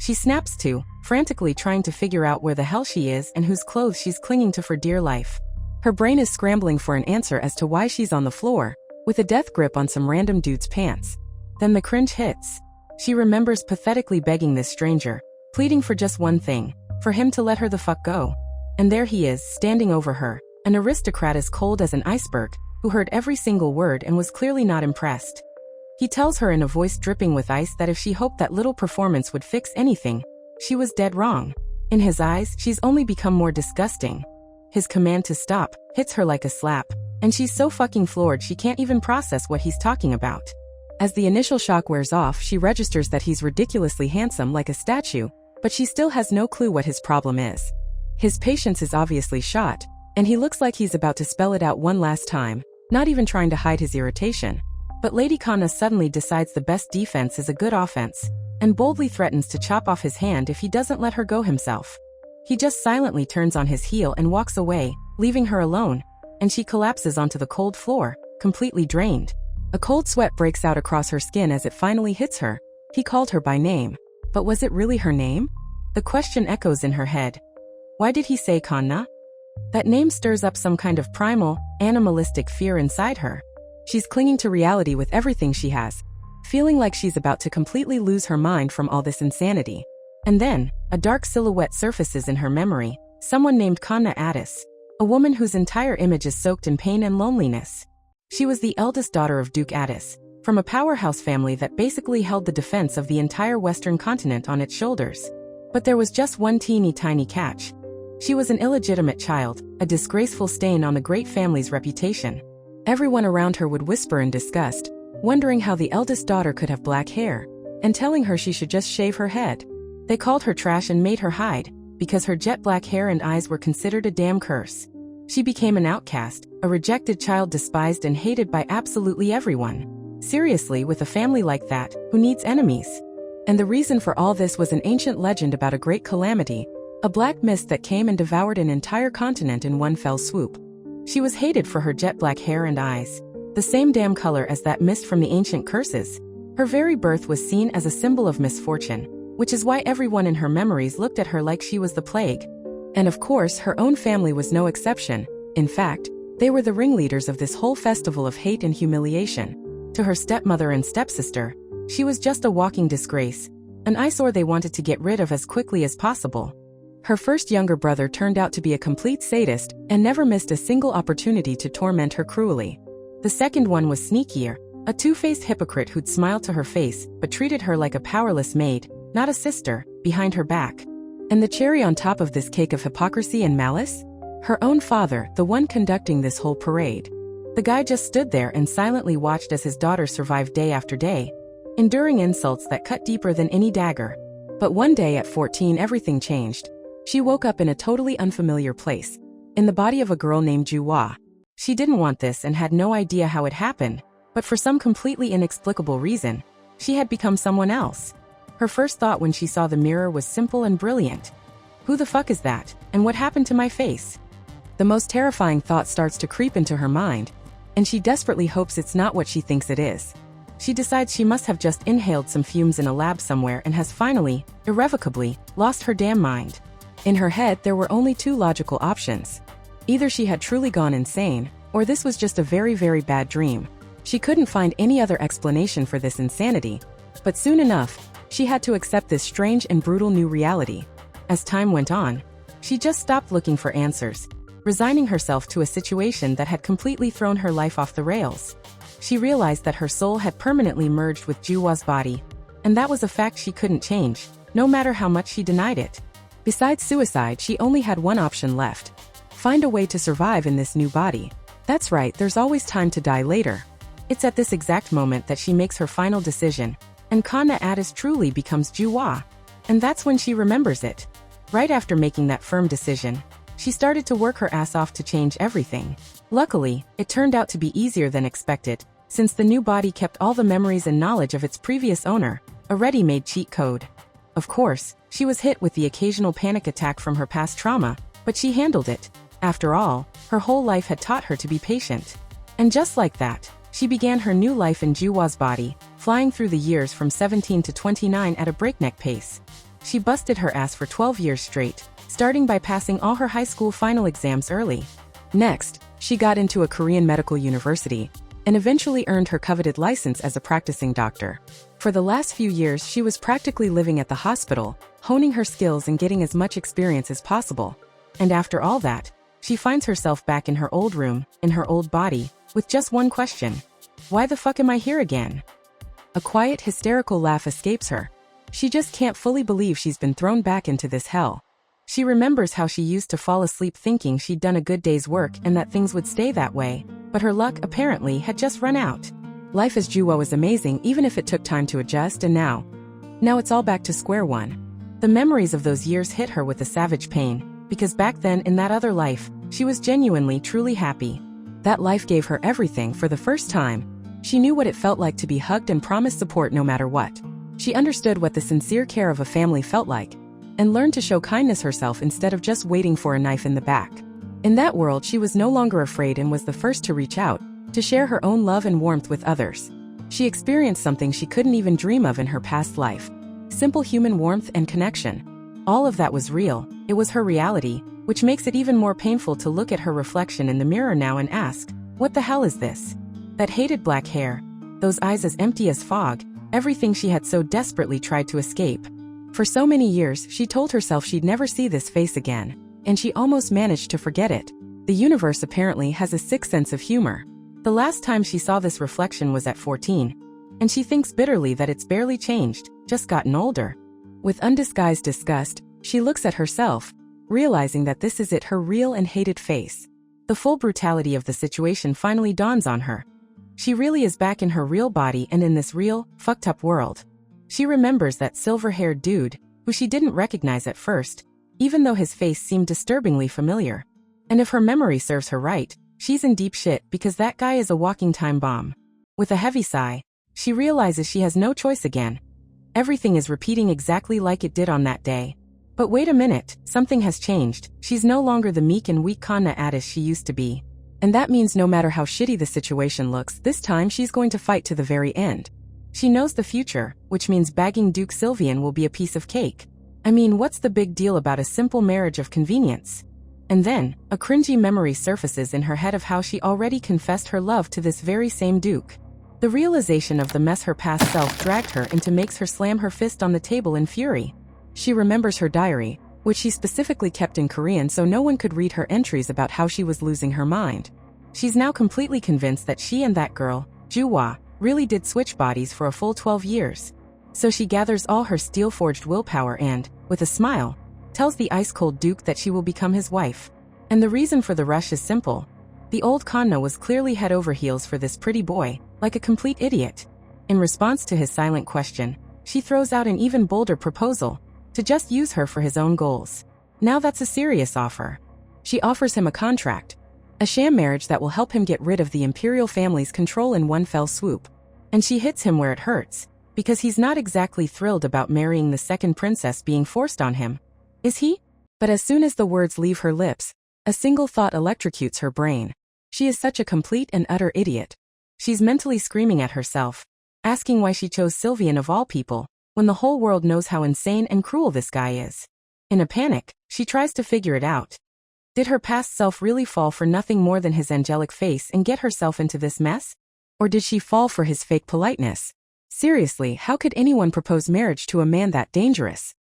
She snaps to, frantically trying to figure out where the hell she is and whose clothes she's clinging to for dear life. Her brain is scrambling for an answer as to why she's on the floor, with a death grip on some random dude's pants. Then the cringe hits. She remembers pathetically begging this stranger, pleading for just one thing, for him to let her the fuck go. And there he is, standing over her, an aristocrat as cold as an iceberg, who heard every single word and was clearly not impressed. He tells her in a voice dripping with ice that if she hoped that little performance would fix anything, she was dead wrong. In his eyes, she's only become more disgusting. His command to stop hits her like a slap, and she's so fucking floored she can't even process what he's talking about. As the initial shock wears off, she registers that he's ridiculously handsome like a statue, but she still has no clue what his problem is. His patience is obviously shot, and he looks like he's about to spell it out one last time, not even trying to hide his irritation. But Lady Kana suddenly decides the best defense is a good offense, and boldly threatens to chop off his hand if he doesn't let her go himself. He just silently turns on his heel and walks away, leaving her alone, and she collapses onto the cold floor, completely drained. A cold sweat breaks out across her skin as it finally hits her. He called her by name. But was it really her name? The question echoes in her head. Why did he say Kanna? That name stirs up some kind of primal, animalistic fear inside her. She's clinging to reality with everything she has, feeling like she's about to completely lose her mind from all this insanity. And then, a dark silhouette surfaces in her memory, someone named Kanna Addis, a woman whose entire image is soaked in pain and loneliness. She was the eldest daughter of Duke Addis, from a powerhouse family that basically held the defense of the entire Western continent on its shoulders. But there was just one teeny tiny catch. She was an illegitimate child, a disgraceful stain on the great family's reputation. Everyone around her would whisper in disgust, wondering how the eldest daughter could have black hair, and telling her she should just shave her head. They called her trash and made her hide, because her jet black hair and eyes were considered a damn curse. She became an outcast, a rejected child despised and hated by absolutely everyone. Seriously, with a family like that, who needs enemies? And the reason for all this was an ancient legend about a great calamity, a black mist that came and devoured an entire continent in one fell swoop. She was hated for her jet black hair and eyes, the same damn color as that mist from the ancient curses. Her very birth was seen as a symbol of misfortune, which is why everyone in her memories looked at her like she was the plague. And of course, her own family was no exception. In fact, they were the ringleaders of this whole festival of hate and humiliation. To her stepmother and stepsister, she was just a walking disgrace, an eyesore they wanted to get rid of as quickly as possible. Her first younger brother turned out to be a complete sadist and never missed a single opportunity to torment her cruelly. The second one was sneakier, a two-faced hypocrite who'd smiled to her face but treated her like a powerless maid, not a sister, behind her back. And the cherry on top of this cake of hypocrisy and malice? Her own father, the one conducting this whole parade. The guy just stood there and silently watched as his daughter survived day after day, enduring insults that cut deeper than any dagger. But one day at 14 everything changed. She woke up in a totally unfamiliar place, in the body of a girl named Juwa. She didn't want this and had no idea how it happened, but for some completely inexplicable reason, she had become someone else. Her first thought when she saw the mirror was simple and brilliant. Who the fuck is that, and what happened to my face? The most terrifying thought starts to creep into her mind, and she desperately hopes it's not what she thinks it is. She decides she must have just inhaled some fumes in a lab somewhere and has finally, irrevocably, lost her damn mind. In her head, there were only two logical options. Either she had truly gone insane, or this was just a very, very bad dream. She couldn't find any other explanation for this insanity. But soon enough, she had to accept this strange and brutal new reality. As time went on, she just stopped looking for answers, resigning herself to a situation that had completely thrown her life off the rails. She realized that her soul had permanently merged with Juwa's body, and that was a fact she couldn't change, no matter how much she denied it. Besides suicide, she only had one option left. Find a way to survive in this new body. That's right, there's always time to die later. It's at this exact moment that she makes her final decision, and Kanna Addis truly becomes Juwa. And that's when she remembers it. Right after making that firm decision, she started to work her ass off to change everything. Luckily, it turned out to be easier than expected, since the new body kept all the memories and knowledge of its previous owner, a ready-made cheat code. Of course, she was hit with the occasional panic attack from her past trauma, but she handled it. After all, her whole life had taught her to be patient. And just like that, she began her new life in Juwa's body, flying through the years from 17 to 29 at a breakneck pace. She busted her ass for 12 years straight, starting by passing all her high school final exams early. Next, she got into a Korean medical university and eventually earned her coveted license as a practicing doctor. For the last few years, she was practically living at the hospital, honing her skills and getting as much experience as possible. And after all that, she finds herself back in her old room, in her old body, with just one question. Why the fuck am I here again? A quiet, hysterical laugh escapes her. She just can't fully believe she's been thrown back into this hell. She remembers how she used to fall asleep thinking she'd done a good day's work and that things would stay that way, but her luck apparently had just run out. Life as Juwa was amazing even if it took time to adjust, and now it's all back to square one. The memories of those years hit her with a savage pain, because back then in that other life, she was genuinely, truly happy. That life gave her everything for the first time. She knew what it felt like to be hugged and promised support no matter what. She understood what the sincere care of a family felt like, and learned to show kindness herself instead of just waiting for a knife in the back. In that world, she was no longer afraid and was the first to reach out, to share her own love and warmth with others. She experienced something she couldn't even dream of in her past life. Simple human warmth and connection. All of that was real. It was her reality, which makes it even more painful to look at her reflection in the mirror now and ask, what the hell is this? That hated black hair, those eyes as empty as fog, everything she had so desperately tried to escape. For so many years, she told herself she'd never see this face again, and she almost managed to forget it. The universe apparently has a sick sense of humor. The last time she saw this reflection was at 14, and she thinks bitterly that it's barely changed, just gotten older. With undisguised disgust, she looks at herself, realizing that this is it, her real and hated face. The full brutality of the situation finally dawns on her. She really is back in her real body and in this real, fucked up world. She remembers that silver-haired dude, who she didn't recognize at first, even though his face seemed disturbingly familiar. And if her memory serves her right, she's in deep shit because that guy is a walking time bomb. With a heavy sigh, she realizes she has no choice again. Everything is repeating exactly like it did on that day. But wait a minute, something has changed. She's no longer the meek and weak Kanna Addis she used to be. And that means no matter how shitty the situation looks, this time she's going to fight to the very end. She knows the future, which means bagging Duke Sylvian will be a piece of cake. I mean, what's the big deal about a simple marriage of convenience? And then, a cringy memory surfaces in her head of how she already confessed her love to this very same Duke. The realization of the mess her past self dragged her into makes her slam her fist on the table in fury. She remembers her diary, which she specifically kept in Korean so no one could read her entries about how she was losing her mind. She's now completely convinced that she and that girl, Juwa, really did switch bodies for a full 12 years. So she gathers all her steel-forged willpower and, with a smile, tells the ice-cold Duke that she will become his wife. And the reason for the rush is simple. The old Kanna was clearly head over heels for this pretty boy, like a complete idiot. In response to his silent question, she throws out an even bolder proposal, to just use her for his own goals. Now that's a serious offer. She offers him a contract, a sham marriage that will help him get rid of the imperial family's control in one fell swoop. And she hits him where it hurts, because he's not exactly thrilled about marrying the second princess being forced on him. Is he? But as soon as the words leave her lips, a single thought electrocutes her brain. She is such a complete and utter idiot. She's mentally screaming at herself, asking why she chose Sylvian of all people, when the whole world knows how insane and cruel this guy is. In a panic, she tries to figure it out. Did her past self really fall for nothing more than his angelic face and get herself into this mess? Or did she fall for his fake politeness? Seriously, how could anyone propose marriage to a man that dangerous?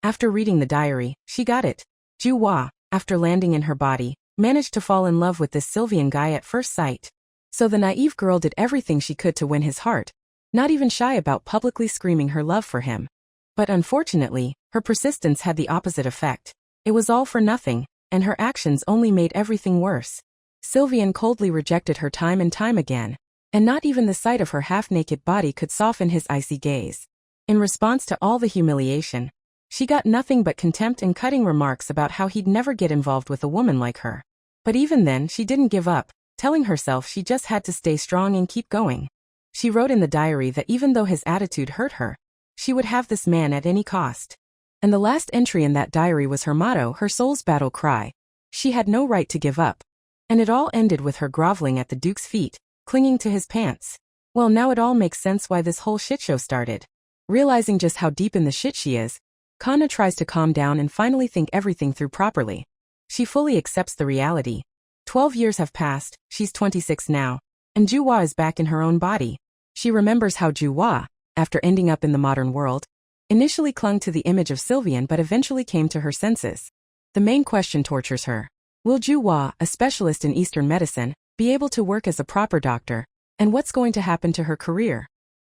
After reading the diary, she got it. Juwa, after landing in her body, managed to fall in love with this Sylvian guy at first sight. So the naive girl did everything she could to win his heart, not even shy about publicly screaming her love for him. But unfortunately, her persistence had the opposite effect. It was all for nothing, and her actions only made everything worse. Sylvian coldly rejected her time and time again, and not even the sight of her half-naked body could soften his icy gaze. In response to all the humiliation, she got nothing but contempt and cutting remarks about how he'd never get involved with a woman like her. But even then, she didn't give up, telling herself she just had to stay strong and keep going. She wrote in the diary that even though his attitude hurt her, she would have this man at any cost. And the last entry in that diary was her motto, her soul's battle cry. She had no right to give up. And it all ended with her groveling at the Duke's feet, clinging to his pants. Well, now it all makes sense why this whole shitshow started. Realizing just how deep in the shit she is, Kana tries to calm down and finally think everything through properly. She fully accepts the reality. 12 years have passed, she's 26 now, and Juhwa is back in her own body. She remembers how Juhwa, after ending up in the modern world, initially clung to the image of Sylvian but eventually came to her senses. The main question tortures her. Will Juhwa, a specialist in Eastern medicine, be able to work as a proper doctor? And what's going to happen to her career?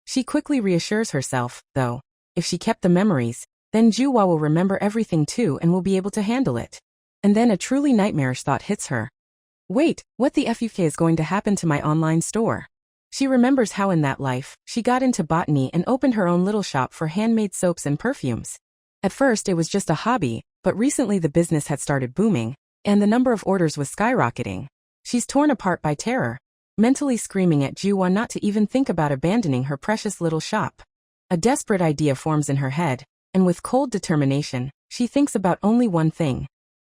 She quickly reassures herself, though, if she kept the memories, then Juhwa will remember everything too and will be able to handle it. And then a truly nightmarish thought hits her. Wait, what the FUK is going to happen to my online store? She remembers how in that life, she got into botany and opened her own little shop for handmade soaps and perfumes. At first it was just a hobby, but recently the business had started booming, and the number of orders was skyrocketing. She's torn apart by terror, mentally screaming at Juhwa not to even think about abandoning her precious little shop. A desperate idea forms in her head, and with cold determination, she thinks about only one thing.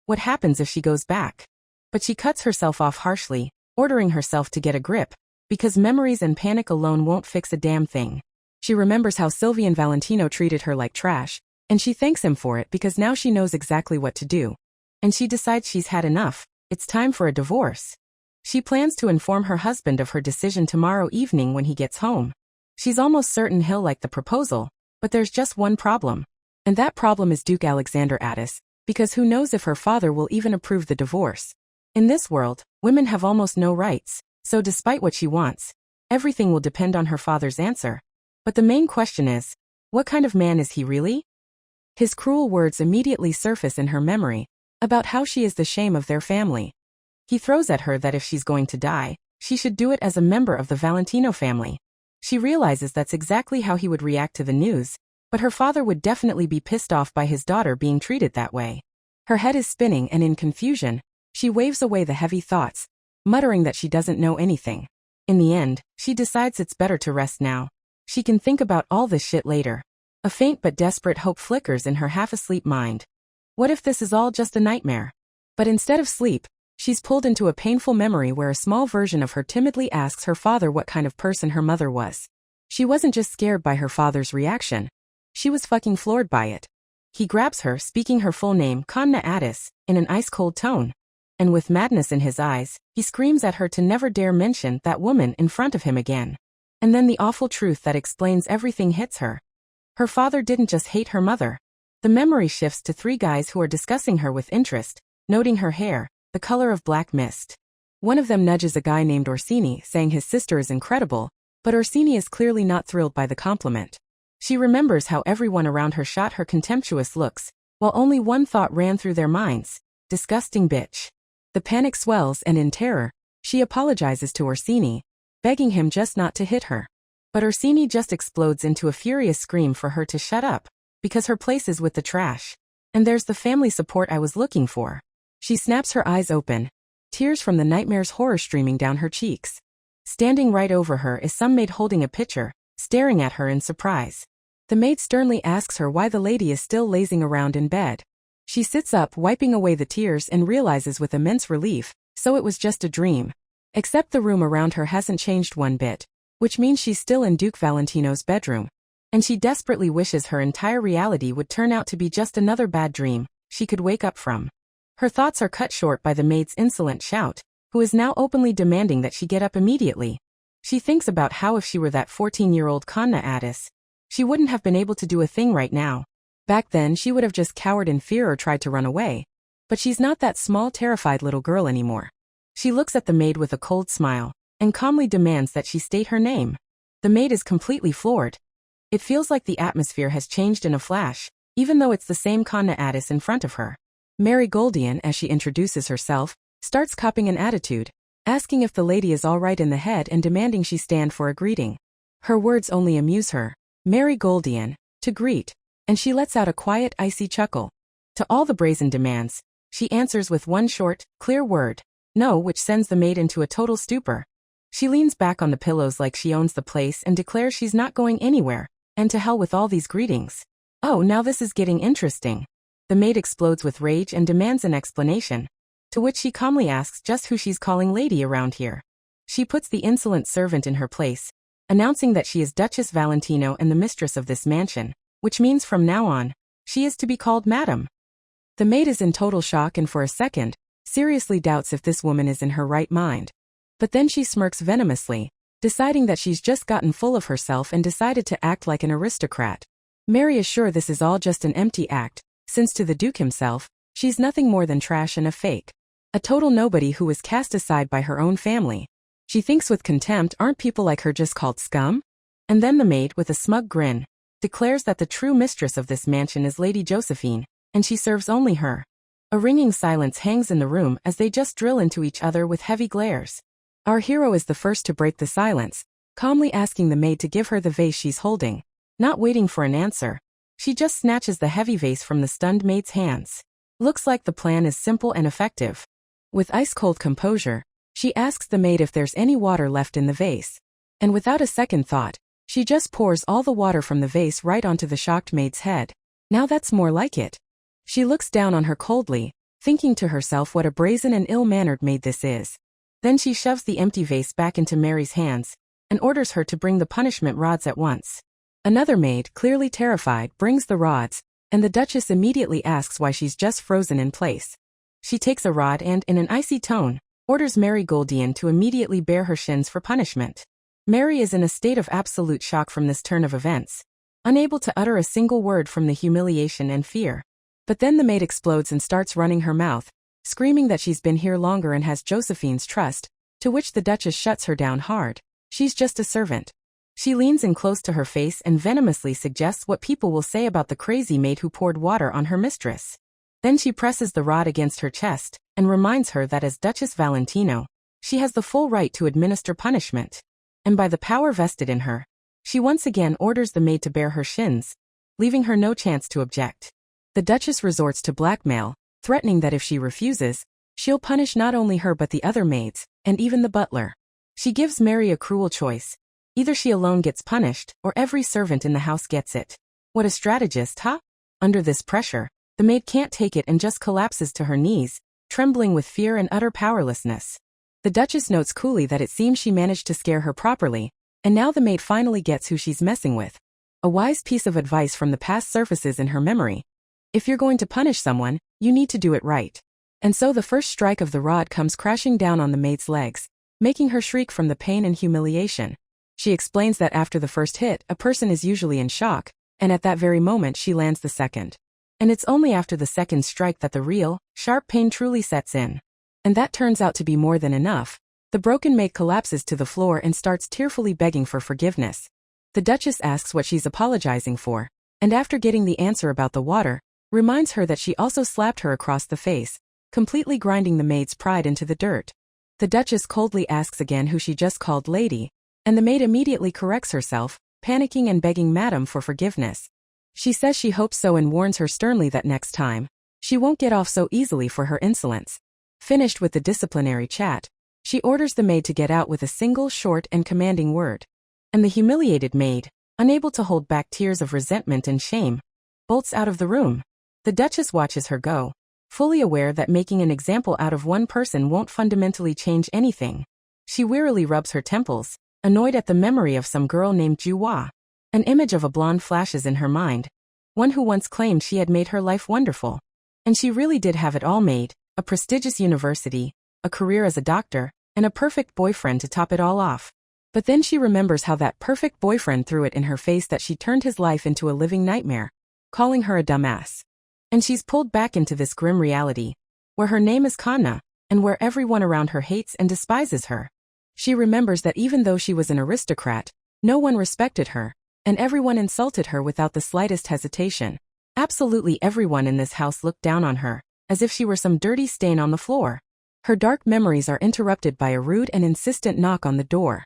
What happens if she goes back? But she cuts herself off harshly, ordering herself to get a grip, because memories and panic alone won't fix a damn thing. She remembers how Sylvian Valentino treated her like trash, and she thanks him for it because now she knows exactly what to do. And she decides she's had enough, it's time for a divorce. She plans to inform her husband of her decision tomorrow evening when he gets home. She's almost certain he'll like the proposal, but there's just one problem. And that problem is Duke Alexander Addis, because who knows if her father will even approve the divorce. In this world, women have almost no rights, so despite what she wants, everything will depend on her father's answer. But the main question is, what kind of man is he really? His cruel words immediately surface in her memory, about how she is the shame of their family. He throws at her that if she's going to die, she should do it as a member of the Valentino family. She realizes that's exactly how he would react to the news, but her father would definitely be pissed off by his daughter being treated that way. Her head is spinning and in confusion, she waves away the heavy thoughts, muttering that she doesn't know anything. In the end, she decides it's better to rest now. She can think about all this shit later. A faint but desperate hope flickers in her half-asleep mind. What if this is all just a nightmare? But instead of sleep, she's pulled into a painful memory where a small version of her timidly asks her father what kind of person her mother was. She wasn't just scared by her father's reaction. She was fucking floored by it. He grabs her, speaking her full name, Kanna Addis, in an ice-cold tone. And with madness in his eyes, he screams at her to never dare mention that woman in front of him again. And then the awful truth that explains everything hits her. Her father didn't just hate her mother. The memory shifts to three guys who are discussing her with interest, noting her hair, the color of black mist. One of them nudges a guy named Orsini, saying his sister is incredible, but Orsini is clearly not thrilled by the compliment. She remembers how everyone around her shot her contemptuous looks, while only one thought ran through their minds: disgusting bitch. The panic swells and in terror, she apologizes to Orsini, begging him just not to hit her. But Orsini just explodes into a furious scream for her to shut up, because her place is with the trash. And there's the family support I was looking for. She snaps her eyes open, tears from the nightmare's horror streaming down her cheeks. Standing right over her is some maid holding a pitcher, staring at her in surprise. The maid sternly asks her why the lady is still lazing around in bed. She sits up, wiping away the tears, and realizes with immense relief, so it was just a dream. Except the room around her hasn't changed one bit, which means she's still in Duke Valentino's bedroom. And she desperately wishes her entire reality would turn out to be just another bad dream she could wake up from. Her thoughts are cut short by the maid's insolent shout, who is now openly demanding that she get up immediately. She thinks about how if she were that 14-year-old Kanna Addis, she wouldn't have been able to do a thing right now. Back then she would have just cowered in fear or tried to run away. But she's not that small terrified little girl anymore. She looks at the maid with a cold smile, and calmly demands that she state her name. The maid is completely floored. It feels like the atmosphere has changed in a flash, even though it's the same Kanna Addis in front of her. Mary Goldian, as she introduces herself, starts copping an attitude, asking if the lady is all right in the head and demanding she stand for a greeting. Her words only amuse her. Mary Goldian, to greet. And she lets out a quiet, icy chuckle. To all the brazen demands, she answers with one short, clear word, no, which sends the maid into a total stupor. She leans back on the pillows like she owns the place and declares she's not going anywhere, and to hell with all these greetings. Oh, now this is getting interesting. The maid explodes with rage and demands an explanation, to which she calmly asks just who she's calling lady around here. She puts the insolent servant in her place, announcing that she is Duchess Valentino and the mistress of this mansion, which means from now on, She is to be called Madam. The maid is in total shock and for a second, seriously doubts if this woman is in her right mind. But then she smirks venomously, deciding that she's just gotten full of herself and decided to act like an aristocrat. Mary is sure this is all just an empty act, since to the Duke himself, she's nothing more than trash and a fake. A total nobody who was cast aside by her own family. She thinks with contempt, aren't people like her just called scum? And then the maid, with a smug grin, declares that the true mistress of this mansion is Lady Josephine, and she serves only her. A ringing silence hangs in the room as they just drill into each other with heavy glares. Our hero is the first to break the silence, calmly asking the maid to give her the vase she's holding. Not waiting for an answer, she just snatches the heavy vase from the stunned maid's hands. Looks like the plan is simple and effective. With ice-cold composure, she asks the maid if there's any water left in the vase. And without a second thought, she just pours all the water from the vase right onto the shocked maid's head. Now that's more like it. She looks down on her coldly, thinking to herself what a brazen and ill-mannered maid this is. Then she shoves the empty vase back into Mary's hands, and orders her to bring the punishment rods at once. Another maid, clearly terrified, brings the rods, and the Duchess immediately asks why she's just frozen in place. She takes a rod and, in an icy tone, orders Mary Goldian to immediately bare her shins for punishment. Mary is in a state of absolute shock from this turn of events, unable to utter a single word from the humiliation and fear. But then the maid explodes and starts running her mouth, screaming that she's been here longer and has Josephine's trust, to which the Duchess shuts her down hard. She's just a servant. She leans in close to her face and venomously suggests what people will say about the crazy maid who poured water on her mistress. Then she presses the rod against her chest, and reminds her that as Duchess Valentino, she has the full right to administer punishment. And by the power vested in her, she once again orders the maid to bare her shins, leaving her no chance to object. The Duchess resorts to blackmail, threatening that if she refuses, she'll punish not only her but the other maids, and even the butler. She gives Mary a cruel choice. Either she alone gets punished, or every servant in the house gets it. What a strategist, huh? Under this pressure, the maid can't take it and just collapses to her knees, trembling with fear and utter powerlessness. The Duchess notes coolly that it seems she managed to scare her properly, and now the maid finally gets who she's messing with. A wise piece of advice from the past surfaces in her memory. If you're going to punish someone, you need to do it right. And so the first strike of the rod comes crashing down on the maid's legs, making her shriek from the pain and humiliation. She explains that after the first hit, a person is usually in shock, and at that very moment she lands the second. And it's only after the second strike that the real, sharp pain truly sets in. And that turns out to be more than enough. The broken maid collapses to the floor and starts tearfully begging for forgiveness. The Duchess asks what she's apologizing for, and after getting the answer about the water, reminds her that she also slapped her across the face, completely grinding the maid's pride into the dirt. The Duchess coldly asks again who she just called lady, and the maid immediately corrects herself, panicking and begging Madam for forgiveness. She says she hopes so and warns her sternly that next time, she won't get off so easily for her insolence. Finished with the disciplinary chat, she orders the maid to get out with a single short and commanding word. And the humiliated maid, unable to hold back tears of resentment and shame, bolts out of the room. The Duchess watches her go, fully aware that making an example out of one person won't fundamentally change anything. She wearily rubs her temples, annoyed at the memory of some girl named Juwa. An image of a blonde flashes in her mind, one who once claimed she had made her life wonderful. And she really did have it all made, a prestigious university, a career as a doctor, and a perfect boyfriend to top it all off. But then she remembers how that perfect boyfriend threw it in her face that she turned his life into a living nightmare, calling her a dumbass. And she's pulled back into this grim reality, where her name is Kanna, and where everyone around her hates and despises her. She remembers that even though she was an aristocrat, no one respected her, and everyone insulted her without the slightest hesitation. Absolutely everyone in this house looked down on her, as if she were some dirty stain on the floor. Her dark memories are interrupted by a rude and insistent knock on the door.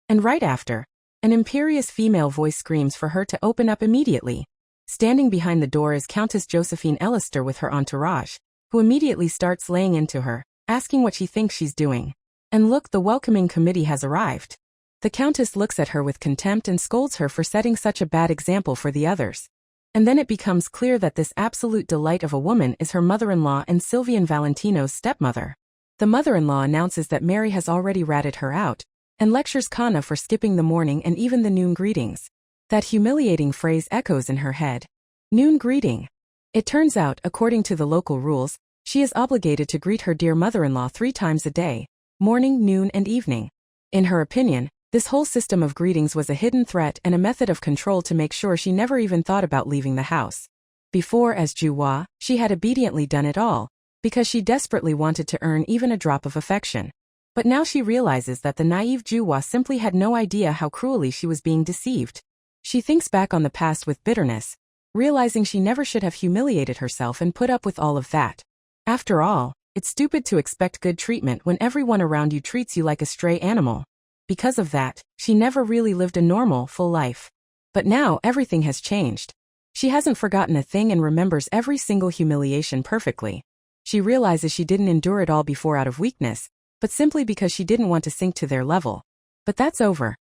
And right after, an imperious female voice screams for her to open up immediately. Standing behind the door is Countess Josephine Ellister with her entourage, who immediately starts laying into her, asking what she thinks she's doing. And look, the welcoming committee has arrived. The Countess looks at her with contempt and scolds her for setting such a bad example for the others. And then it becomes clear that this absolute delight of a woman is her mother-in-law and Sylvian Valentino's stepmother. The mother-in-law announces that Mary has already ratted her out, and lectures Kanna for skipping the morning and even the noon greetings. That humiliating phrase echoes in her head. Noon greeting. It turns out, according to the local rules, she is obligated to greet her dear mother-in-law 3 times a day, morning, noon, and evening. In her opinion, this whole system of greetings was a hidden threat and a method of control to make sure she never even thought about leaving the house. Before, as Juhua, she had obediently done it all, because she desperately wanted to earn even a drop of affection. But now she realizes that the naive Juhua simply had no idea how cruelly she was being deceived. She thinks back on the past with bitterness, realizing she never should have humiliated herself and put up with all of that. After all, it's stupid to expect good treatment when everyone around you treats you like a stray animal. Because of that, she never really lived a normal, full life. But now everything has changed. She hasn't forgotten a thing and remembers every single humiliation perfectly. She realizes she didn't endure it all before out of weakness, but simply because she didn't want to sink to their level. But that's over.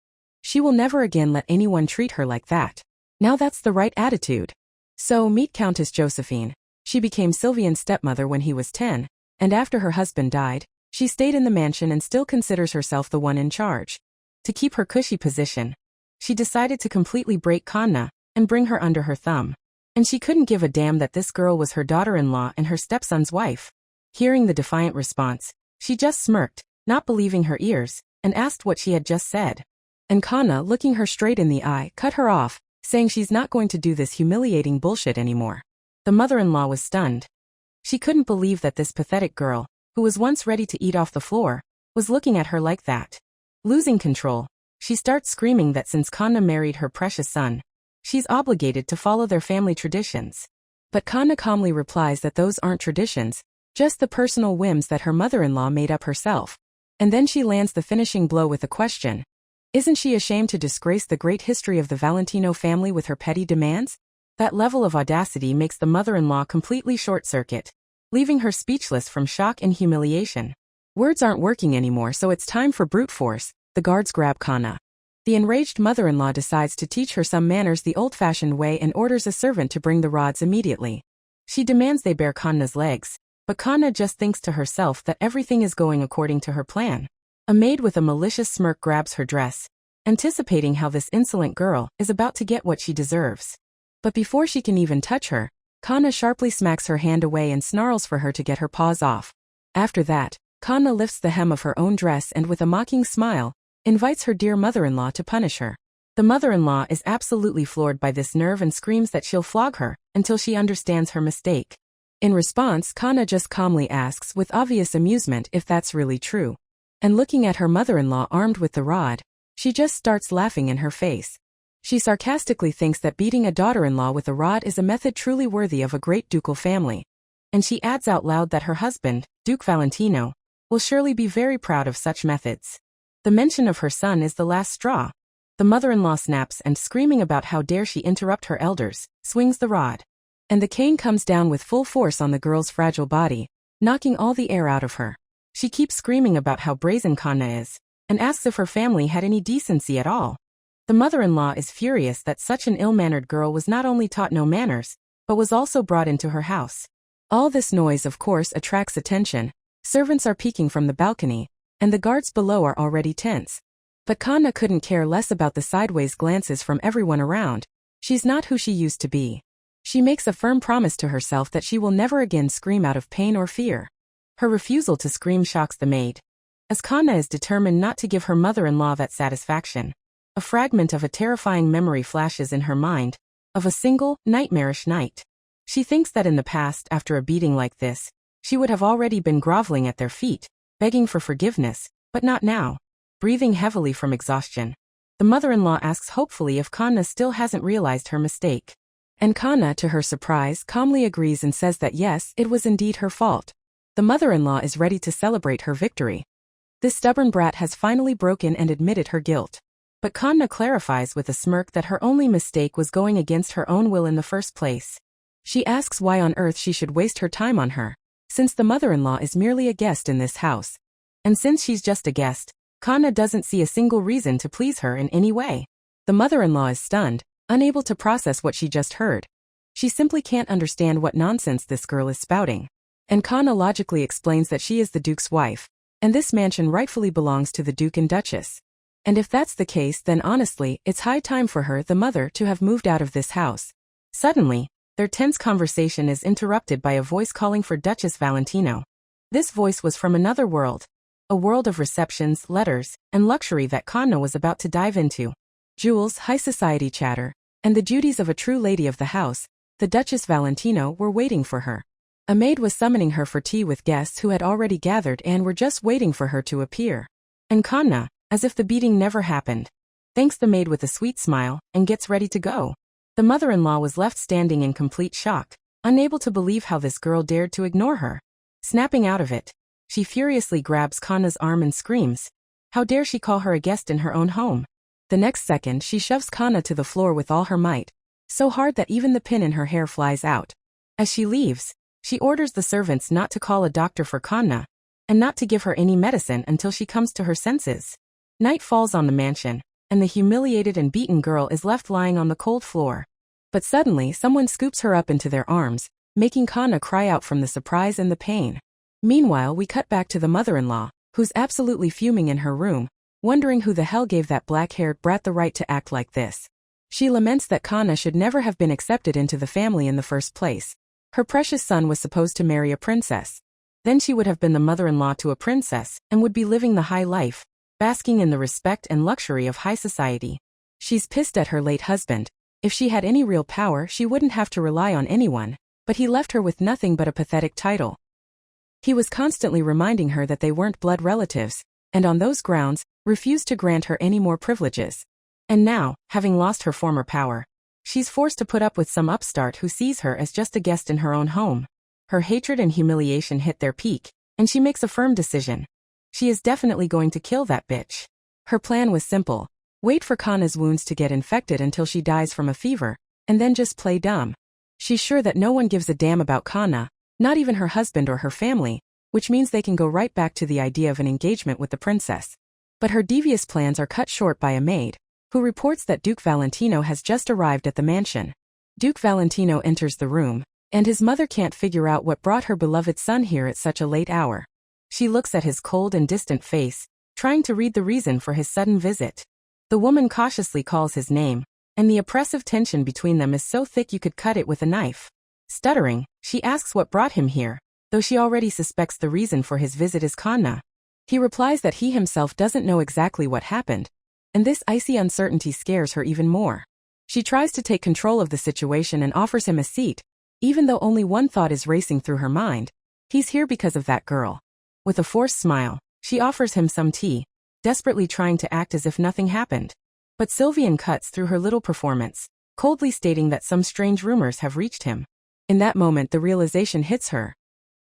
She will never again let anyone treat her like that. Now that's the right attitude. So meet Countess Josephine. She became Sylvian's stepmother when he was 10, and after her husband died, she stayed in the mansion and still considers herself the one in charge. To keep her cushy position, she decided to completely break Kanna and bring her under her thumb. And she couldn't give a damn that this girl was her daughter-in-law and her stepson's wife. Hearing the defiant response, she just smirked, not believing her ears, and asked what she had just said. And Kanna, looking her straight in the eye, cut her off, saying she's not going to do this humiliating bullshit anymore. The mother-in-law was stunned. She couldn't believe that this pathetic girl, who was once ready to eat off the floor, was looking at her like that. Losing control, she starts screaming that since Kanna married her precious son, she's obligated to follow their family traditions. But Kanna calmly replies that those aren't traditions, just the personal whims that her mother-in-law made up herself. And then she lands the finishing blow with a question. Isn't she ashamed to disgrace the great history of the Valentino family with her petty demands? That level of audacity makes the mother-in-law completely short-circuit, leaving her speechless from shock and humiliation. Words aren't working anymore, so it's time for brute force. The guards grab Kanna. The enraged mother-in-law decides to teach her some manners the old-fashioned way and orders a servant to bring the rods immediately. She demands they bare Kanna's legs, but Kanna just thinks to herself that everything is going according to her plan. A maid with a malicious smirk grabs her dress, anticipating how this insolent girl is about to get what she deserves. But before she can even touch her, Kanna sharply smacks her hand away and snarls for her to get her paws off. After that, Kanna lifts the hem of her own dress and with a mocking smile, invites her dear mother-in-law to punish her. The mother-in-law is absolutely floored by this nerve and screams that she'll flog her until she understands her mistake. In response, Kanna just calmly asks with obvious amusement if that's really true. And looking at her mother-in-law armed with the rod, she just starts laughing in her face. She sarcastically thinks that beating a daughter-in-law with a rod is a method truly worthy of a great ducal family. And she adds out loud that her husband, Duke Valentino, will surely be very proud of such methods. The mention of her son is the last straw. The mother-in-law snaps and, screaming about how dare she interrupt her elders, swings the rod. And the cane comes down with full force on the girl's fragile body, knocking all the air out of her. She keeps screaming about how brazen Kanna is, and asks if her family had any decency at all. The mother-in-law is furious that such an ill-mannered girl was not only taught no manners, but was also brought into her house. All this noise of course attracts attention. Servants are peeking from the balcony, and the guards below are already tense. But Kanna couldn't care less about the sideways glances from everyone around. She's not who she used to be. She makes a firm promise to herself that she will never again scream out of pain or fear. Her refusal to scream shocks the maid, as Kanna is determined not to give her mother-in-law that satisfaction. A fragment of a terrifying memory flashes in her mind, of a single, nightmarish night. She thinks that in the past, after a beating like this, she would have already been groveling at their feet, begging for forgiveness, but not now. Breathing heavily from exhaustion, the mother-in-law asks hopefully if Kanna still hasn't realized her mistake. And Kanna, to her surprise, calmly agrees and says that yes, it was indeed her fault. The mother-in-law is ready to celebrate her victory. This stubborn brat has finally broken and admitted her guilt. But Kanna clarifies with a smirk that her only mistake was going against her own will in the first place. She asks why on earth she should waste her time on her, since the mother-in-law is merely a guest in this house. And since she's just a guest, Kanna doesn't see a single reason to please her in any way. The mother-in-law is stunned, unable to process what she just heard. She simply can't understand what nonsense this girl is spouting. And Kanna logically explains that she is the Duke's wife, and this mansion rightfully belongs to the Duke and Duchess. And if that's the case, then honestly, it's high time for her, the mother, to have moved out of this house. Suddenly, Their tense conversation is interrupted by a voice calling for Duchess Valentino. This voice was from another world. A world of receptions, letters, and luxury that Kanna was about to dive into. Jewels, high society chatter, and the duties of a true lady of the house, the Duchess Valentino, were waiting for her. A maid was summoning her for tea with guests who had already gathered and were just waiting for her to appear. And Kanna, as if the beating never happened, thanks the maid with a sweet smile, and gets ready to go. The mother-in-law was left standing in complete shock, unable to believe how this girl dared to ignore her. Snapping out of it, she furiously grabs Kanna's arm and screams, "How dare she call her a guest in her own home?" The next second she shoves Kanna to the floor with all her might, so hard that even the pin in her hair flies out. As she leaves, she orders the servants not to call a doctor for Kanna, and not to give her any medicine until she comes to her senses. Night falls on the mansion, and the humiliated and beaten girl is left lying on the cold floor. But suddenly someone scoops her up into their arms, making Kanna cry out from the surprise and the pain. Meanwhile, we cut back to the mother-in-law, who's absolutely fuming in her room, wondering who the hell gave that black-haired brat the right to act like this. She laments that Kanna should never have been accepted into the family in the first place. Her precious son was supposed to marry a princess. Then she would have been the mother-in-law to a princess, and would be living the high life, basking in the respect and luxury of high society. She's pissed at her late husband. If she had any real power, she wouldn't have to rely on anyone, but he left her with nothing but a pathetic title. He was constantly reminding her that they weren't blood relatives, and on those grounds, refused to grant her any more privileges. And now, having lost her former power, she's forced to put up with some upstart who sees her as just a guest in her own home. Her hatred and humiliation hit their peak, and she makes a firm decision. She is definitely going to kill that bitch. Her plan was simple. Wait for Kanna's wounds to get infected until she dies from a fever, and then just play dumb. She's sure that no one gives a damn about Kanna, not even her husband or her family, which means they can go right back to the idea of an engagement with the princess. But her devious plans are cut short by a maid, who reports that Duke Valentino has just arrived at the mansion. Duke Valentino enters the room, and his mother can't figure out what brought her beloved son here at such a late hour. She looks at his cold and distant face, trying to read the reason for his sudden visit. The woman cautiously calls his name, and the oppressive tension between them is so thick you could cut it with a knife. Stuttering, she asks what brought him here, though she already suspects the reason for his visit is Kanna. He replies that he himself doesn't know exactly what happened, and this icy uncertainty scares her even more. She tries to take control of the situation and offers him a seat, even though only one thought is racing through her mind. He's here because of that girl. With a forced smile, she offers him some tea, desperately trying to act as if nothing happened. But Sylvian cuts through her little performance, coldly stating that some strange rumors have reached him. In that moment, the realization hits her.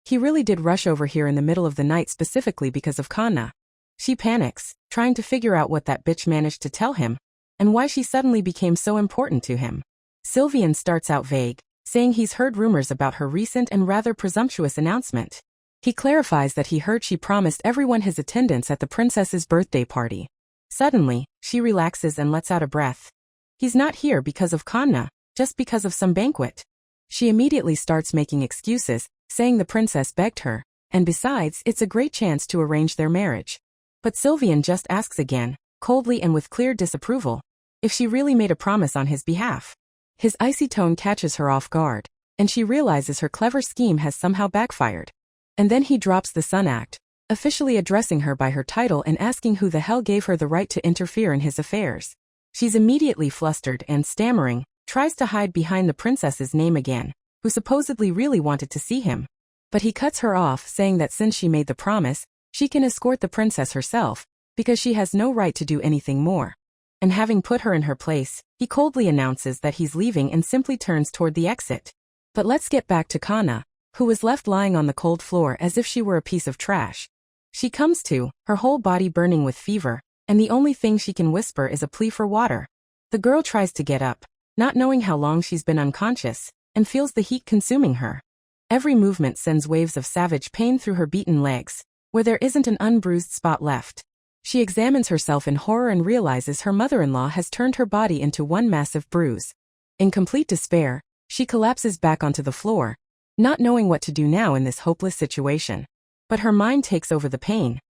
He really did rush over here in the middle of the night specifically because of Kanna. She panics, trying to figure out what that bitch managed to tell him, and why she suddenly became so important to him. Sylvian starts out vague, saying he's heard rumors about her recent and rather presumptuous announcement. He clarifies that he heard she promised everyone his attendance at the princess's birthday party. Suddenly, she relaxes and lets out a breath. He's not here because of Kanna, just because of some banquet. She immediately starts making excuses, saying the princess begged her, and besides, it's a great chance to arrange their marriage. But Sylvian just asks again, coldly and with clear disapproval, if she really made a promise on his behalf. His icy tone catches her off guard, and she realizes her clever scheme has somehow backfired. And then he drops the son act, officially addressing her by her title and asking who the hell gave her the right to interfere in his affairs. She's immediately flustered and, stammering, tries to hide behind the princess's name again, who supposedly really wanted to see him. But he cuts her off, saying that since she made the promise, she can escort the princess herself, because she has no right to do anything more. And having put her in her place, he coldly announces that he's leaving and simply turns toward the exit. But let's get back to Kanna, who was left lying on the cold floor as if she were a piece of trash. She comes to, her whole body burning with fever, and the only thing she can whisper is a plea for water. The girl tries to get up, not knowing how long she's been unconscious, and feels the heat consuming her. Every movement sends waves of savage pain through her beaten legs, where there isn't an unbruised spot left. She examines herself in horror and realizes her mother-in-law has turned her body into one massive bruise. In complete despair, she collapses back onto the floor, not knowing what to do now in this hopeless situation. But her mind takes over the pain.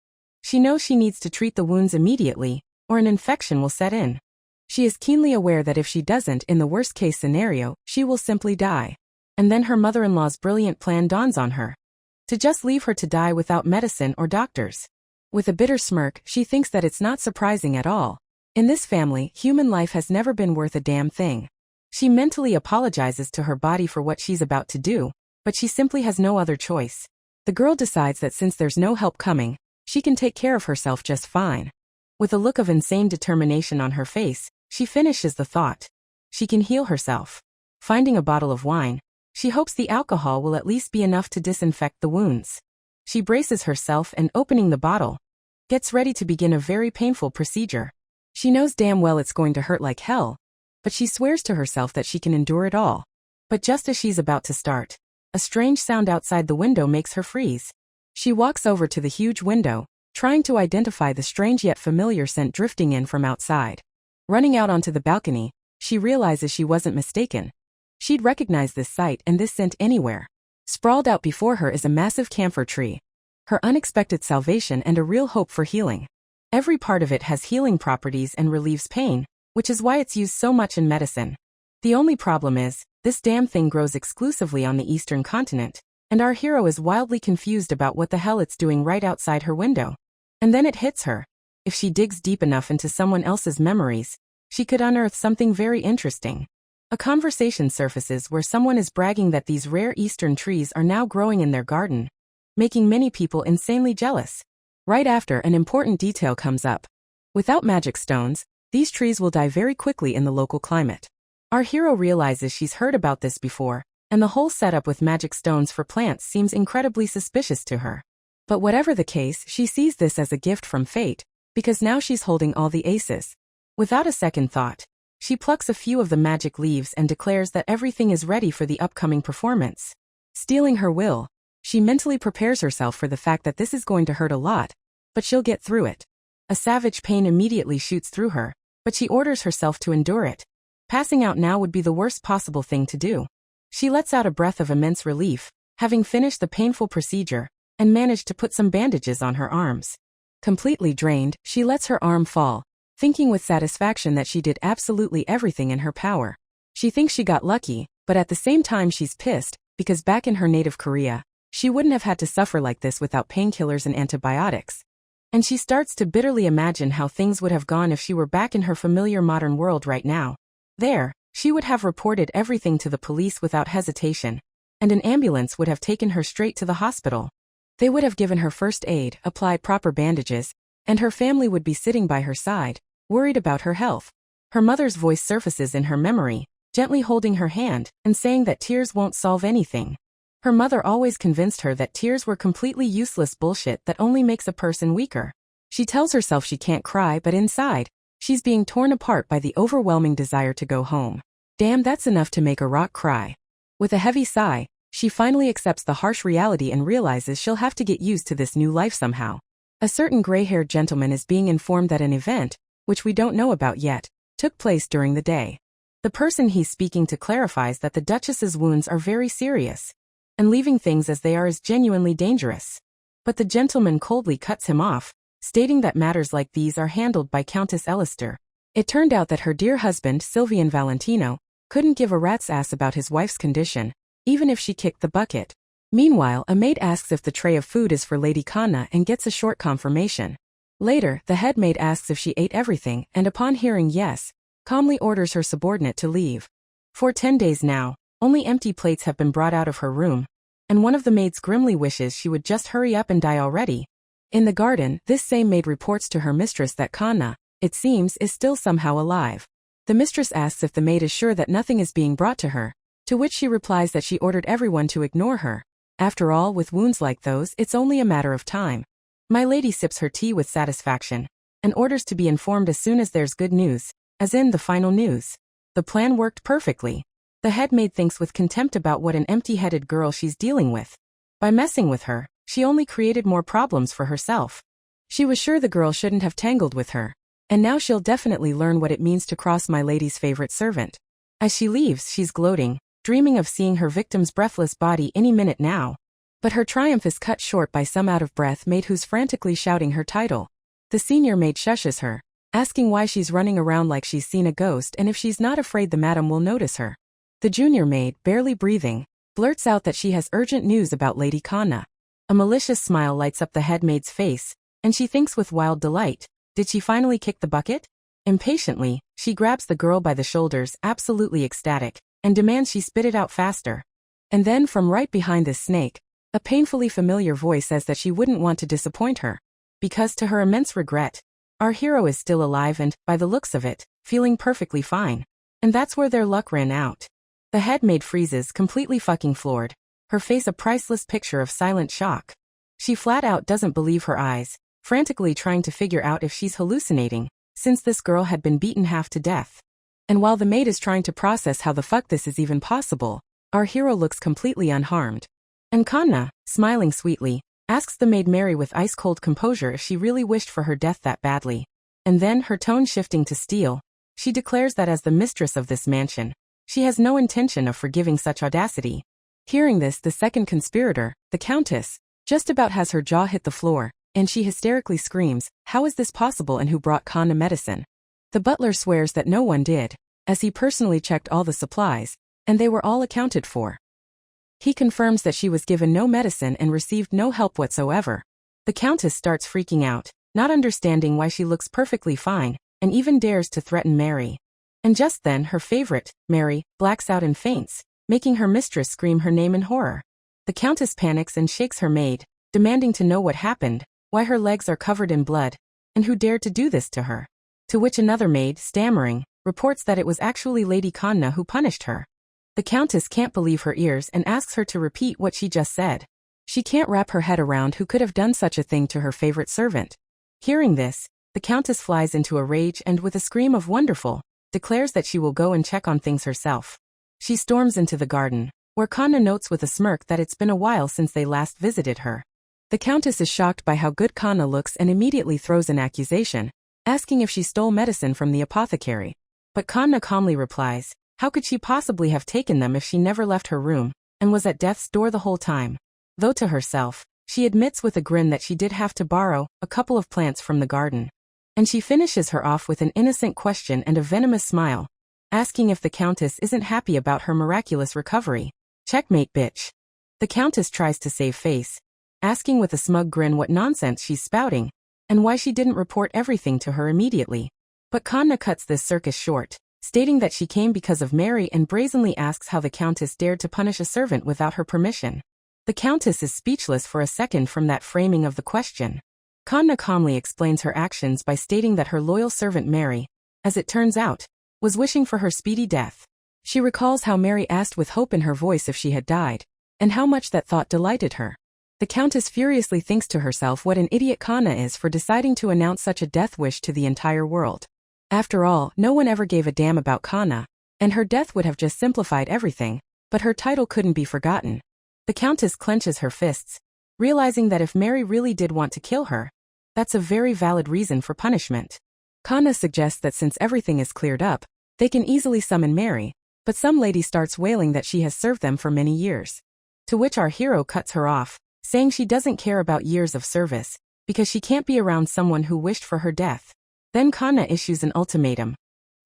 She knows she needs to treat the wounds immediately, or an infection will set in. She is keenly aware that if she doesn't, in the worst-case scenario, she will simply die. And then her mother-in-law's brilliant plan dawns on her. To just leave her to die without medicine or doctors. With a bitter smirk, she thinks that it's not surprising at all. In this family, human life has never been worth a damn thing. She mentally apologizes to her body for what she's about to do, but she simply has no other choice. The girl decides that since there's no help coming, she can take care of herself just fine. With a look of insane determination on her face, she finishes the thought. She can heal herself. Finding a bottle of wine, she hopes the alcohol will at least be enough to disinfect the wounds. She braces herself and, opening the bottle, gets ready to begin a very painful procedure. She knows damn well it's going to hurt like hell, but she swears to herself that she can endure it all. But just as she's about to start, a strange sound outside the window makes her freeze. She walks over to the huge window, trying to identify the strange yet familiar scent drifting in from outside. Running out onto the balcony, she realizes she wasn't mistaken. She'd recognize this sight and this scent anywhere. Sprawled out before her is a massive camphor tree. Her unexpected salvation and a real hope for healing. Every part of it has healing properties and relieves pain, which is why it's used so much in medicine. The only problem is, this damn thing grows exclusively on the eastern continent, and our hero is wildly confused about what the hell it's doing right outside her window. And then it hits her. If she digs deep enough into someone else's memories, she could unearth something very interesting. A conversation surfaces where someone is bragging that these rare eastern trees are now growing in their garden, making many people insanely jealous. Right after, an important detail comes up. Without magic stones, these trees will die very quickly in the local climate. Our hero realizes she's heard about this before, and the whole setup with magic stones for plants seems incredibly suspicious to her. But whatever the case, she sees this as a gift from fate, because now she's holding all the aces. Without a second thought, she plucks a few of the magic leaves and declares that everything is ready for the upcoming performance. Stealing her will, she mentally prepares herself for the fact that this is going to hurt a lot, but she'll get through it. A savage pain immediately shoots through her, but she orders herself to endure it. Passing out now would be the worst possible thing to do. She lets out a breath of immense relief, having finished the painful procedure, and managed to put some bandages on her arms. Completely drained, she lets her arm fall, thinking with satisfaction that she did absolutely everything in her power. She thinks she got lucky, but at the same time she's pissed, because back in her native Korea, she wouldn't have had to suffer like this without painkillers and antibiotics. And she starts to bitterly imagine how things would have gone if she were back in her familiar modern world right now. There, she would have reported everything to the police without hesitation, and an ambulance would have taken her straight to the hospital. They would have given her first aid, applied proper bandages, and her family would be sitting by her side, worried about her health. Her mother's voice surfaces in her memory, gently holding her hand and saying that tears won't solve anything. Her mother always convinced her that tears were completely useless bullshit that only makes a person weaker. She tells herself she can't cry, but inside, she's being torn apart by the overwhelming desire to go home. Damn, that's enough to make a rock cry. With a heavy sigh, she finally accepts the harsh reality and realizes she'll have to get used to this new life somehow. A certain gray-haired gentleman is being informed that an event, which we don't know about yet, took place during the day. The person he's speaking to clarifies that the Duchess's wounds are very serious, and leaving things as they are is genuinely dangerous. But the gentleman coldly cuts him off, stating that matters like these are handled by Countess Elister. It turned out that her dear husband, Sylvian Valentino, couldn't give a rat's ass about his wife's condition, even if she kicked the bucket. Meanwhile, a maid asks if the tray of food is for Lady Kanna and gets a short confirmation. Later, the head maid asks if she ate everything, and upon hearing yes, calmly orders her subordinate to leave. For 10 days now, only empty plates have been brought out of her room, and one of the maids grimly wishes she would just hurry up and die already. In the garden, this same maid reports to her mistress that Kanna, it seems, is still somehow alive. The mistress asks if the maid is sure that nothing is being brought to her, to which she replies that she ordered everyone to ignore her. After all, with wounds like those, it's only a matter of time. My lady sips her tea with satisfaction, and orders to be informed as soon as there's good news, as in the final news. The plan worked perfectly. The head maid thinks with contempt about what an empty-headed girl she's dealing with. By messing with her, she only created more problems for herself. She was sure the girl shouldn't have tangled with her, and now she'll definitely learn what it means to cross my lady's favorite servant. As she leaves, she's gloating, dreaming of seeing her victim's breathless body any minute now. But her triumph is cut short by some out-of-breath maid who's frantically shouting her title. The senior maid shushes her, asking why she's running around like she's seen a ghost and if she's not afraid the madam will notice her. The junior maid, barely breathing, blurts out that she has urgent news about Lady Kanna. A malicious smile lights up the headmaid's face, and she thinks with wild delight, did she finally kick the bucket? Impatiently, she grabs the girl by the shoulders, absolutely ecstatic, and demands she spit it out faster. And then from right behind this snake, a painfully familiar voice says that she wouldn't want to disappoint her. Because to her immense regret, our hero is still alive and, by the looks of it, feeling perfectly fine. And that's where their luck ran out. The headmaid freezes, completely fucking floored, her face a priceless picture of silent shock. She flat out doesn't believe her eyes, frantically trying to figure out if she's hallucinating, since this girl had been beaten half to death. And while the maid is trying to process how the fuck this is even possible, our hero looks completely unharmed. And Kanna, smiling sweetly, asks the maid Mary with ice-cold composure if she really wished for her death that badly. And then, her tone shifting to steel, she declares that as the mistress of this mansion, she has no intention of forgiving such audacity. Hearing this, the second conspirator, the Countess, just about has her jaw hit the floor, and she hysterically screams, "How is this possible, and who brought Kanna medicine?" The butler swears that no one did, as he personally checked all the supplies, and they were all accounted for. He confirms that she was given no medicine and received no help whatsoever. The Countess starts freaking out, not understanding why she looks perfectly fine, and even dares to threaten Mary. And just then her favorite, Mary, blacks out and faints, making her mistress scream her name in horror. The Countess panics and shakes her maid, demanding to know what happened, why her legs are covered in blood, and who dared to do this to her. To which another maid, stammering, reports that it was actually Lady Kanna who punished her. The Countess can't believe her ears and asks her to repeat what she just said. She can't wrap her head around who could have done such a thing to her favorite servant. Hearing this, the Countess flies into a rage and with a scream of wonderful, declares that she will go and check on things herself. She storms into the garden, where Kanna notes with a smirk that it's been a while since they last visited her. The Countess is shocked by how good Kanna looks and immediately throws an accusation, asking if she stole medicine from the apothecary. But Kanna calmly replies, how could she possibly have taken them if she never left her room, and was at death's door the whole time? Though to herself, she admits with a grin that she did have to borrow a couple of plants from the garden. And she finishes her off with an innocent question and a venomous smile, asking if the Countess isn't happy about her miraculous recovery. Checkmate, bitch. The Countess tries to save face, asking with a smug grin what nonsense she's spouting, and why she didn't report everything to her immediately. But Kanna cuts this circus short, stating that she came because of Mary and brazenly asks how the Countess dared to punish a servant without her permission. The Countess is speechless for a second from that framing of the question. Kanna calmly explains her actions by stating that her loyal servant Mary, as it turns out, was wishing for her speedy death. She recalls how Mary asked with hope in her voice if she had died, and how much that thought delighted her. The Countess furiously thinks to herself what an idiot Kanna is for deciding to announce such a death wish to the entire world. After all, no one ever gave a damn about Kanna, and her death would have just simplified everything, but her title couldn't be forgotten. The Countess clenches her fists, realizing that if Mary really did want to kill her, that's a very valid reason for punishment. Kanna suggests that since everything is cleared up, they can easily summon Mary, but some lady starts wailing that she has served them for many years. To which our hero cuts her off, saying she doesn't care about years of service, because she can't be around someone who wished for her death. Then Kanna issues an ultimatum.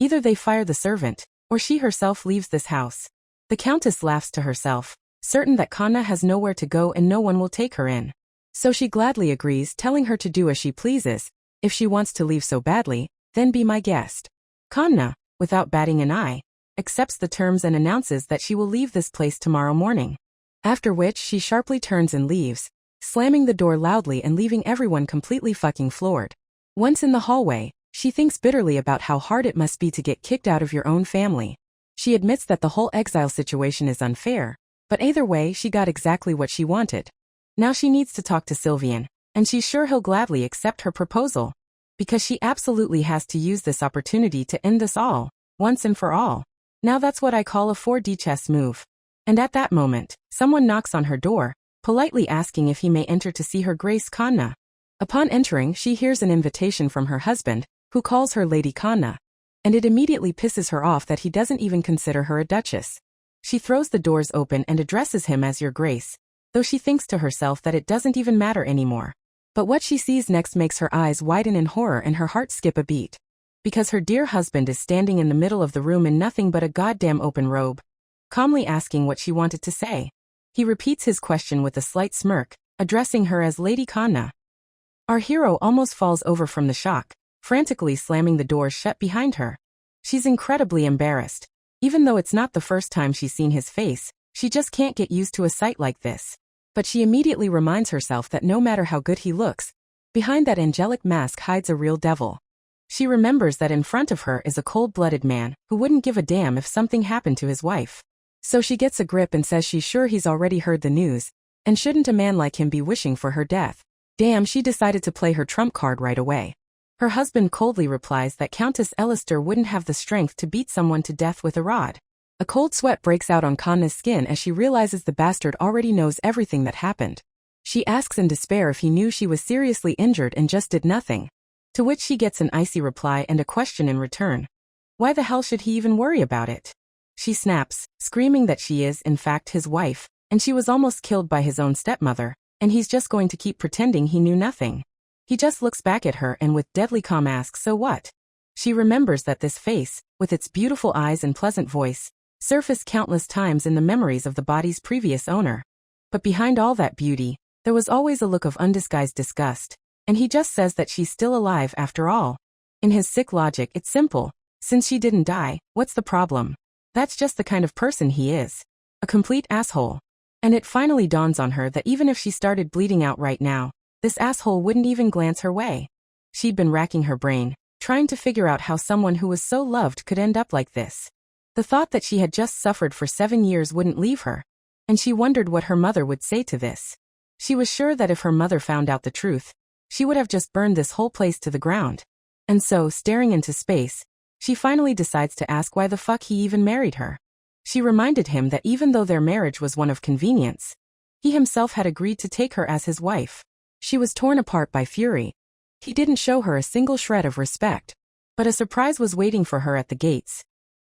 Either they fire the servant, or she herself leaves this house. The Countess laughs to herself, certain that Kanna has nowhere to go and no one will take her in. So she gladly agrees, telling her to do as she pleases. If she wants to leave so badly, then be my guest. Kanna, without batting an eye, accepts the terms and announces that she will leave this place tomorrow morning. After which she sharply turns and leaves, slamming the door loudly and leaving everyone completely fucking floored. Once in the hallway, she thinks bitterly about how hard it must be to get kicked out of your own family. She admits that the whole exile situation is unfair, but either way she got exactly what she wanted. Now she needs to talk to Sylvian, and she's sure he'll gladly accept her proposal, because she absolutely has to use this opportunity to end this all, once and for all. Now that's what I call a 4D chess move. And at that moment, someone knocks on her door, politely asking if he may enter to see her Grace Kanna. Upon entering, she hears an invitation from her husband, who calls her Lady Kanna, and it immediately pisses her off that he doesn't even consider her a duchess. She throws the doors open and addresses him as Your Grace, though she thinks to herself that it doesn't even matter anymore. But what she sees next makes her eyes widen in horror and her heart skip a beat. Because her dear husband is standing in the middle of the room in nothing but a goddamn open robe, calmly asking what she wanted to say. He repeats his question with a slight smirk, addressing her as Lady Kanna. Our hero almost falls over from the shock, frantically slamming the doors shut behind her. She's incredibly embarrassed. Even though it's not the first time she's seen his face, she just can't get used to a sight like this. But she immediately reminds herself that no matter how good he looks, behind that angelic mask hides a real devil. She remembers that in front of her is a cold-blooded man who wouldn't give a damn if something happened to his wife. So she gets a grip and says she's sure he's already heard the news, and shouldn't a man like him be wishing for her death? Damn, she decided to play her trump card right away. Her husband coldly replies that Countess Elister wouldn't have the strength to beat someone to death with a rod. A cold sweat breaks out on Kanna's skin as she realizes the bastard already knows everything that happened. She asks in despair if he knew she was seriously injured and just did nothing. To which she gets an icy reply and a question in return. Why the hell should he even worry about it? She snaps, screaming that she is, in fact, his wife, and she was almost killed by his own stepmother, and he's just going to keep pretending he knew nothing. He just looks back at her and with deadly calm asks, so what? She remembers that this face, with its beautiful eyes and pleasant voice, surfaced countless times in the memories of the body's previous owner. But behind all that beauty, there was always a look of undisguised disgust, and he just says that she's still alive after all. In his sick logic, it's simple. Since she didn't die, what's the problem? That's just the kind of person he is. A complete asshole. And it finally dawns on her that even if she started bleeding out right now, this asshole wouldn't even glance her way. She'd been racking her brain, trying to figure out how someone who was so loved could end up like this. The thought that she had just suffered for 7 years wouldn't leave her, and she wondered what her mother would say to this. She was sure that if her mother found out the truth, she would have just burned this whole place to the ground. And so, staring into space, she finally decides to ask why the fuck he even married her. She reminded him that even though their marriage was one of convenience, he himself had agreed to take her as his wife. She was torn apart by fury. He didn't show her a single shred of respect, but a surprise was waiting for her at the gates.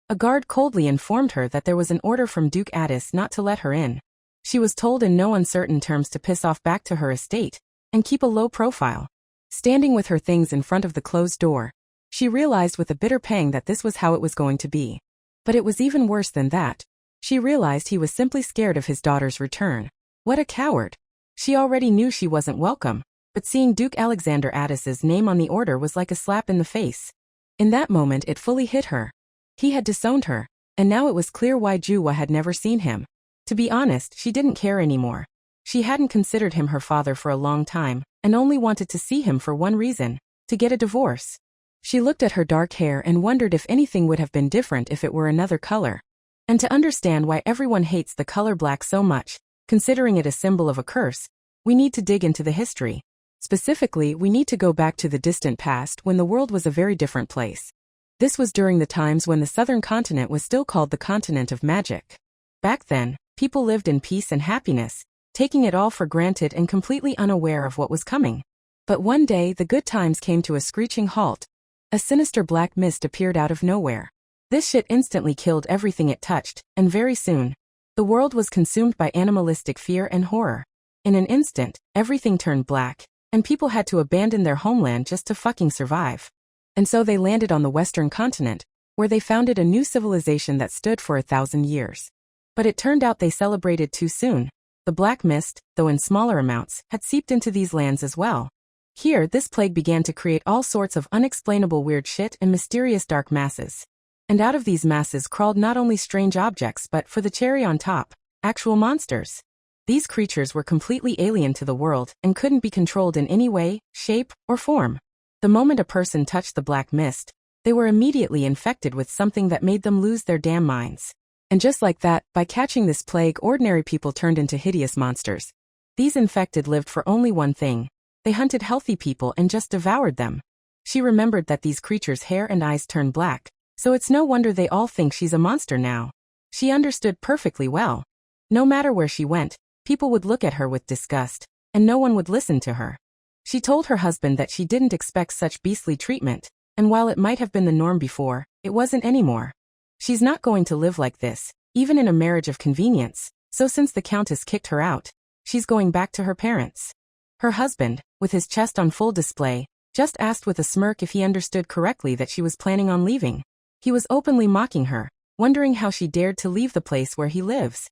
A guard coldly informed her that there was an order from Duke Addis not to let her in. She was told in no uncertain terms to piss off back to her estate and keep a low profile. Standing with her things in front of the closed door, she realized with a bitter pang that this was how it was going to be. But it was even worse than that. She realized he was simply scared of his daughter's return. What a coward. She already knew she wasn't welcome, but seeing Duke Alexander Addis's name on the order was like a slap in the face. In that moment it fully hit her. He had disowned her, and now it was clear why Juwa had never seen him. To be honest, she didn't care anymore. She hadn't considered him her father for a long time, and only wanted to see him for one reason, to get a divorce. She looked at her dark hair and wondered if anything would have been different if it were another color. And to understand why everyone hates the color black so much, considering it a symbol of a curse, we need to dig into the history. Specifically, we need to go back to the distant past when the world was a very different place. This was during the times when the southern continent was still called the continent of magic. Back then, people lived in peace and happiness, taking it all for granted and completely unaware of what was coming. But one day the good times came to a screeching halt. A sinister black mist appeared out of nowhere. This shit instantly killed everything it touched, and very soon, the world was consumed by animalistic fear and horror. In an instant, everything turned black, and people had to abandon their homeland just to fucking survive. And so they landed on the western continent, where they founded a new civilization that stood for 1,000 years. But it turned out they celebrated too soon. The black mist, though in smaller amounts, had seeped into these lands as well. Here, this plague began to create all sorts of unexplainable weird shit and mysterious dark masses. And out of these masses crawled not only strange objects but, for the cherry on top, actual monsters. These creatures were completely alien to the world and couldn't be controlled in any way, shape, or form. The moment a person touched the black mist, they were immediately infected with something that made them lose their damn minds. And just like that, by catching this plague, ordinary people turned into hideous monsters. These infected lived for only one thing. They hunted healthy people and just devoured them. She remembered that these creatures' hair and eyes turn black, so it's no wonder they all think she's a monster now. She understood perfectly well. No matter where she went, people would look at her with disgust, and no one would listen to her. She told her husband that she didn't expect such beastly treatment, and while it might have been the norm before, it wasn't anymore. She's not going to live like this, even in a marriage of convenience, so since the Countess kicked her out, she's going back to her parents. Her husband, with his chest on full display, just asked with a smirk if he understood correctly that she was planning on leaving. He was openly mocking her, wondering how she dared to leave the place where he lives.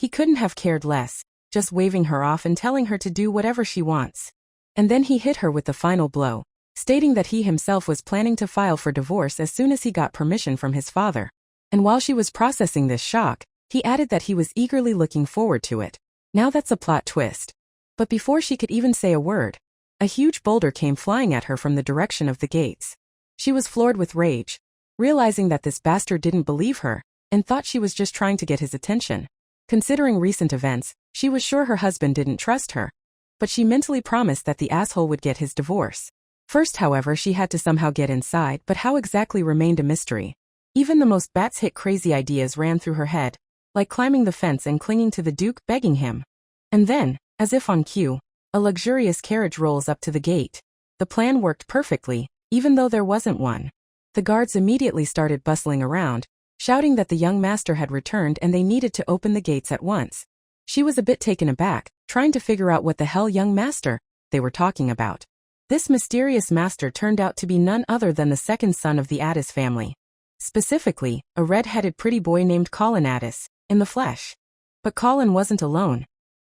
He couldn't have cared less, just waving her off and telling her to do whatever she wants. And then he hit her with the final blow, stating that he himself was planning to file for divorce as soon as he got permission from his father. And while she was processing this shock, he added that he was eagerly looking forward to it. Now that's a plot twist. But before she could even say a word, a huge boulder came flying at her from the direction of the gates. She was floored with rage, realizing that this bastard didn't believe her, and thought she was just trying to get his attention. Considering recent events, she was sure her husband didn't trust her. But she mentally promised that the asshole would get his divorce. First, however, she had to somehow get inside, but how exactly remained a mystery. Even the most bats-hit crazy ideas ran through her head, like climbing the fence and clinging to the Duke, begging him. And then, as if on cue, a luxurious carriage rolls up to the gate. The plan worked perfectly, even though there wasn't one. The guards immediately started bustling around, shouting that the young master had returned and they needed to open the gates at once. She was a bit taken aback, trying to figure out what the hell young master they were talking about. This mysterious master turned out to be none other than the second son of the Addis family. Specifically, a red-headed pretty boy named Colin Addis, in the flesh. But Colin wasn't alone.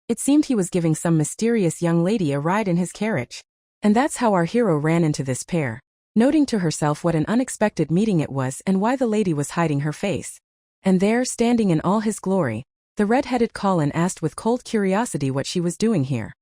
It seemed he was giving some mysterious young lady a ride in his carriage. And that's how our hero ran into this pair, noting to herself what an unexpected meeting it was and why the lady was hiding her face. And there, standing in all his glory, the red-headed Colin asked with cold curiosity what she was doing here.